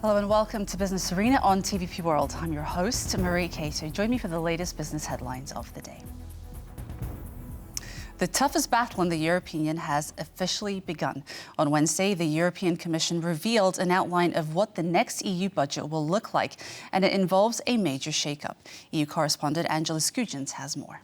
Hello and welcome to Business Arena on TVP World. I'm your host, Marie Cato. Join me for the latest business headlines of the day. The toughest battle in the European Union has officially begun. On Wednesday, the European Commission revealed an outline of what the next EU budget will look like, and it involves a major shake-up. EU correspondent Angela Skujins has more.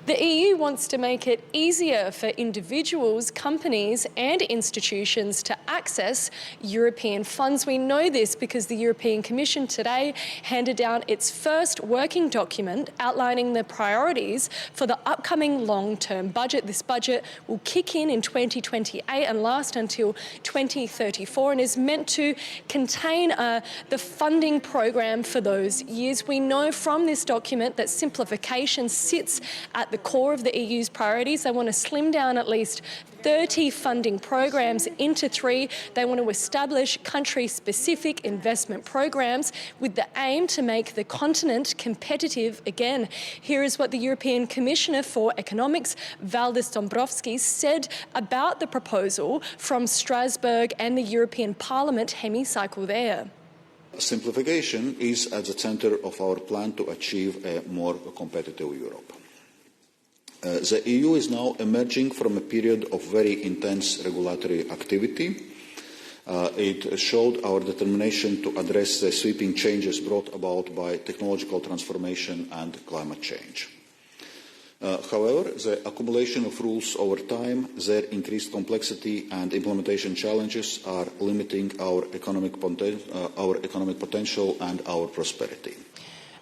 The EU wants to make it easier for individuals, companies and institutions to access European funds. We know this because the European Commission today handed down its first working document outlining the priorities for the upcoming long-term budget. This budget will kick in 2028 and last until 2034 and is meant to contain the funding program for those years. We know from this document that simplification sits at the core of the EU's priorities. They want to slim down at least 30 funding programs into 3. They want to establish country-specific investment programs with the aim to make the continent competitive again. Here is what the European Commissioner for Economics, Valdis Dombrovskis, said about the proposal from Strasbourg and the European Parliament hemicycle there. Simplification is at the centre of our plan to achieve a more competitive Europe. The EU is now emerging from a period of very intense regulatory activity. It showed our determination to address the sweeping changes brought about by technological transformation and climate change. However, the accumulation of rules over time, their increased complexity and implementation challenges are limiting our economic potential and our prosperity.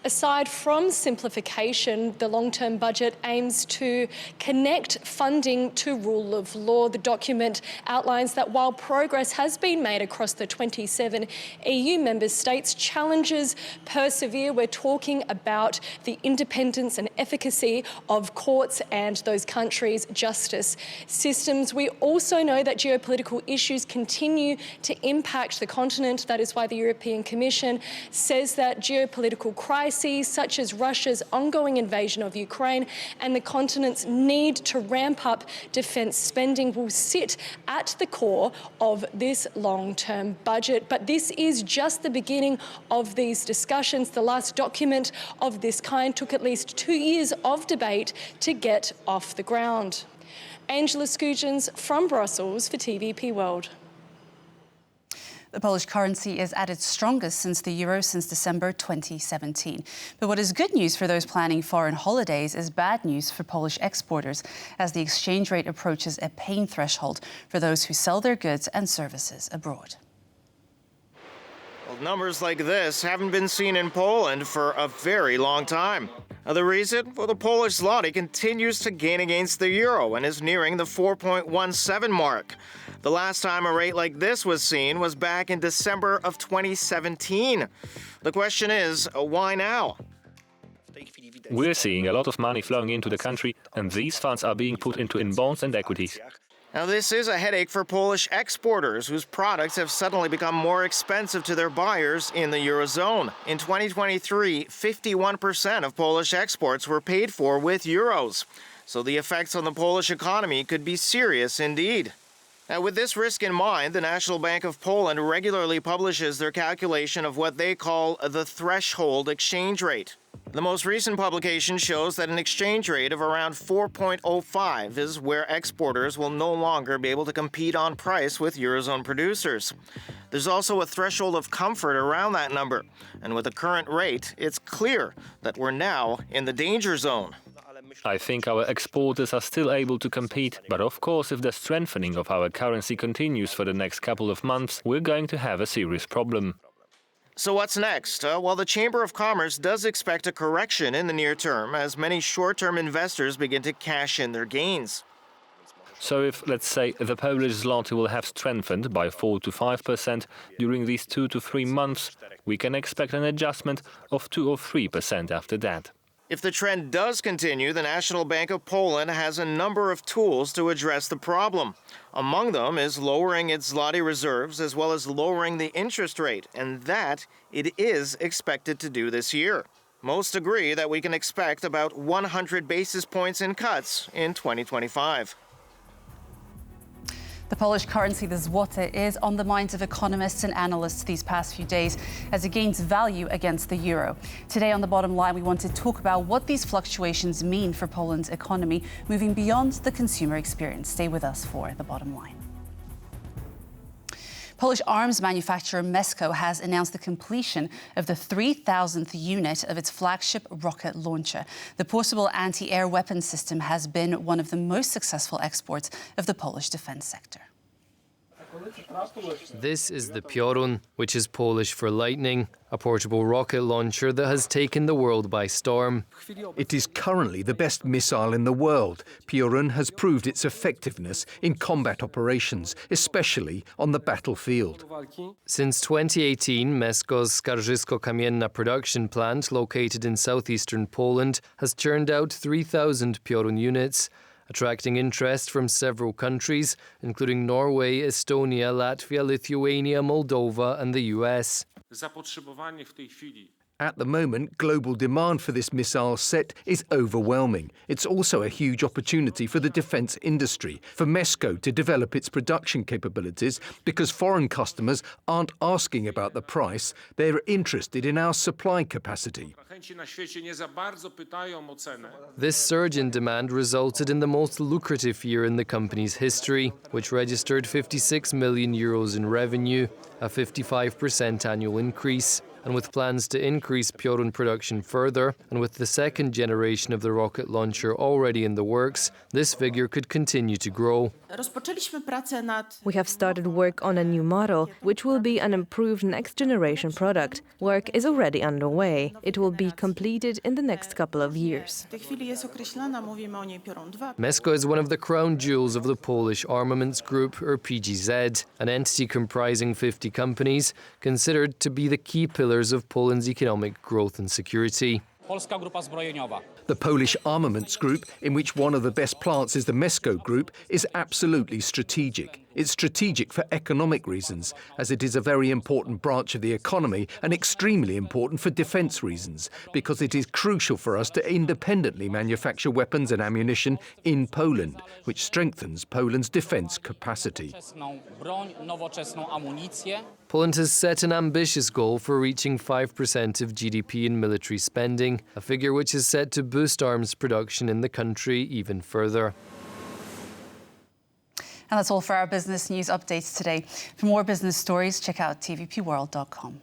Aside from simplification, the long-term budget aims to connect funding to rule of law. The document outlines that while progress has been made across the 27 EU member states, challenges persevere. We're talking about the independence and efficacy of courts and those countries' justice systems. We also know that geopolitical issues continue to impact the continent. That is why the European Commission says that geopolitical crises such as Russia's ongoing invasion of Ukraine and the continent's need to ramp up defence spending will sit at the core of this long-term budget. But this is just the beginning of these discussions. The last document of this kind took at least 2 years of debate to get off the ground. Angela Skujins from Brussels for TVP World. The Polish currency is at its strongest since the euro since December 2017. But what is good news for those planning foreign holidays is bad news for Polish exporters, as the exchange rate approaches a pain threshold for those who sell their goods and services abroad. Well, numbers like this haven't been seen in Poland for a very long time. The reason? Well, the Polish zloty continues to gain against the euro and is nearing the 4.17 mark. The last time a rate like this was seen was back in December of 2017. The question is, why now? We're seeing a lot of money flowing into the country, and these funds are being put in bonds and equities. Now, this is a headache for Polish exporters, whose products have suddenly become more expensive to their buyers in the Eurozone. In 2023, 51% of Polish exports were paid for with euros. So the effects on the Polish economy could be serious indeed. Now, with this risk in mind, the National Bank of Poland regularly publishes their calculation of what they call the threshold exchange rate. The most recent publication shows that an exchange rate of around 4.05 is where exporters will no longer be able to compete on price with Eurozone producers. There's also a threshold of comfort around that number, and with the current rate, it's clear that we're now in the danger zone. I think our exporters are still able to compete, but of course if the strengthening of our currency continues for the next couple of months, we're going to have a serious problem. So what's next? Well, the Chamber of Commerce does expect a correction in the near term as many short-term investors begin to cash in their gains. So if, let's say, the Polish zloty will have strengthened by 4 to 5% during these 2 to 3 months, we can expect an adjustment of 2 or 3% after that. If the trend does continue, the National Bank of Poland has a number of tools to address the problem. Among them is lowering its zloty reserves as well as lowering the interest rate, and that it is expected to do this year. Most agree that we can expect about 100 basis points in cuts in 2025. The Polish currency, the zloty, is on the minds of economists and analysts these past few days as it gains value against the euro. Today on The Bottom Line, we want to talk about what these fluctuations mean for Poland's economy, moving beyond the consumer experience. Stay with us for The Bottom Line. Polish arms manufacturer Mesko has announced the completion of the 3,000th unit of its flagship rocket launcher. The portable anti-air weapon system has been one of the most successful exports of the Polish defense sector. This is the Piorun, which is Polish for lightning, a portable rocket launcher that has taken the world by storm. It is currently the best missile in the world. Piorun has proved its effectiveness in combat operations, especially on the battlefield. Since 2018, Mesko's Skarżysko-Kamienna production plant, located in southeastern Poland, has churned out 3,000 Piorun units, attracting interest from several countries, including Norway, Estonia, Latvia, Lithuania, Moldova and the US. At the moment, global demand for this missile set is overwhelming. It's also a huge opportunity for the defence industry, for Mesko to develop its production capabilities, because foreign customers aren't asking about the price, they're interested in our supply capacity. This surge in demand resulted in the most lucrative year in the company's history, which registered 56 million euros in revenue, a 55% annual increase. And with plans to increase Piorun production further, and with the second generation of the rocket launcher already in the works, this figure could continue to grow. We have started work on a new model, which will be an improved next-generation product. Work is already underway. It will be completed in the next couple of years. Mesko is one of the crown jewels of the Polish Armaments Group, or PGZ, an entity comprising 50 companies, considered to be the key pillars of Poland's economic growth and security. The Polish Armaments Group, in which one of the best plants is the Mesko Group, is absolutely strategic. It's strategic for economic reasons, as it is a very important branch of the economy and extremely important for defence reasons, because it is crucial for us to independently manufacture weapons and ammunition in Poland, which strengthens Poland's defence capacity. Poland has set an ambitious goal for reaching 5% of GDP in military spending, a figure which is set to boost arms production in the country even further. And that's all for our business news updates today. For more business stories, check out tvpworld.com.